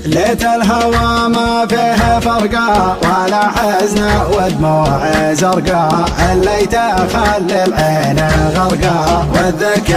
ليت الهوى ما فيه فرقة ولا حزن ودموع زرقاء، الليت خلي العين غرقاء والذكر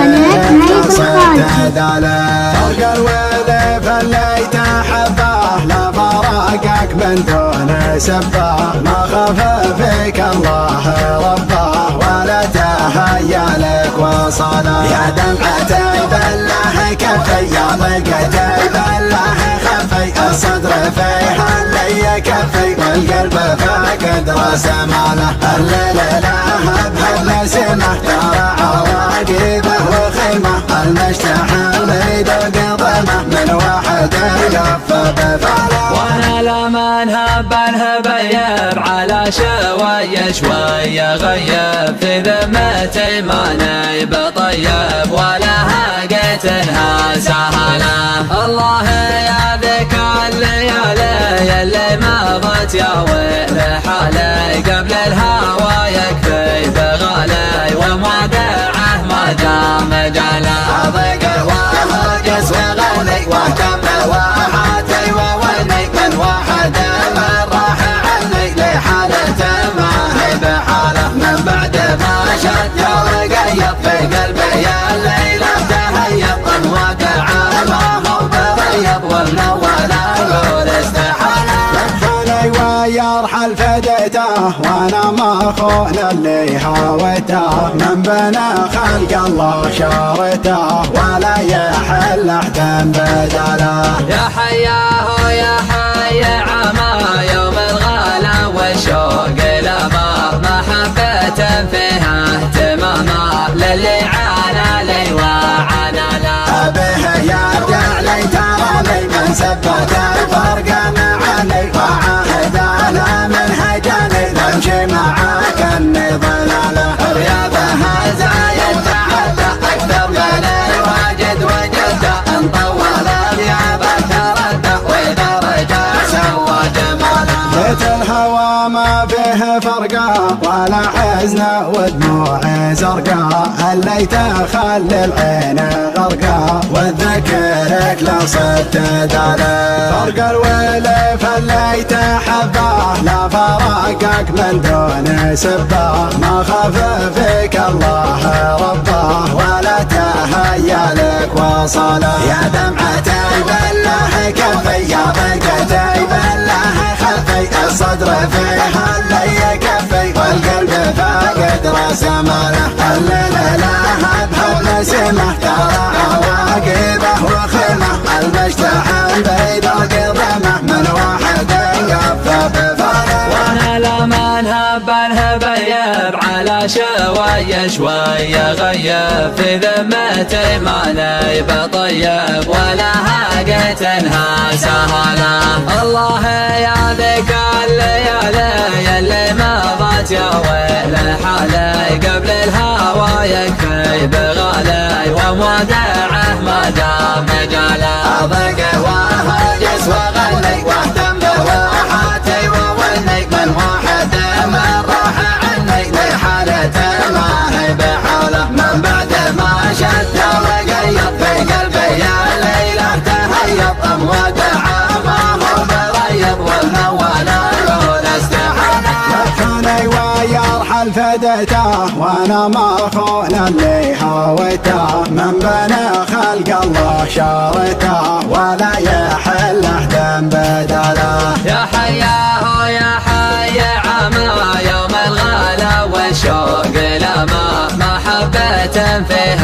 قصد داله، فرق الويل فالليت حبه لا فراقك من دون سبه، ما خاف فيك الله ربه ولا تهيأ لك وصله، يا دمعتي بالله كفي يا ضيقتي بالله خفي، الصدر فيها اللي كفي والقلب فاقد راس ماله، الليل لها بهالنسمه ترى عواقبه وخيمه، المشتحن يدق ضمه من واحد يقف بفاله، وانا لما نهب نهبيب على شوي شوي غيب في ذمتي ما نيب طيب ولا هاقتها سهله، الله يا ذيك الليالي اللي مضت يا ويل حالي قبل الهوى يكفي بغالي ومودعه ما دام جاله، اضيق الواقص وغني وكم واحاتي وولي من واحد من راح عني لحالته ما هي بحاله، من بعد ما شد ورقيض في قلبي يا الليله تهيب، الواقع ما هو بريض والمول العود استحاله، لفني ويرحل فديته وانا ما خون اللي هويته، من بنى خلق الله شارته ولا يحل احد بدله، يا حياه يا حي عما يوم الغلا والشوق لما محبة فيها اهتماما للي عانى لي وعانى لا، به يرجع لي تراني من سبت الفرق معاني وعاهد انا من هجاني نمشي معاك اني ضلاله، غيابها زايد تعدى اكثر من الواجد وجده، ان طول غيابك تردى واذا رجع سوى جماله، ليت الهوى ما فيه فرقه ولا حزن ودموع زرقاء، الليت خلي العين غرقاء والذكرك لا صدت داله، فرق الويل فالليت حبه لا فراقك من دون سبه، ما خاف فيك الله ربه ولا تهيأ لك وصله، يا دمعتي بالله كفي يا ضيقتي بالله خفي، الصدر فيها اللي كفي والقلب فاقد راس ماله، الليل لها بهالنسمه ترى عواقبه وخيمه، المشتحن بيدق ضمه من واحد يقف بفاله، وانا لما نهب نهبيب على شوي شوي غيب في ذمتي ما نيب طيب ولا هاقتها سهله، الله يا ذيك الليالي اللي مضت يا ويل حالي قبل الهوى يكفي بغالي ومودعه ما دام جاله، اضيق وهجس وغني واهتم بواحاتي وولي من واحد من راح عني لحالته ما هي بحاله، من بعد ما شد ورقيض في قلبي يا الليله تهيب، امودعه ما هو بريض والمول العود استحاله، لكني ويرحل فديته وانا ما خون اللي هويته، من بنى خلق الله شارته ولا يحل احد بدله، يا حياه يا حي عما يوم الغلا والشوق لما محبة فيها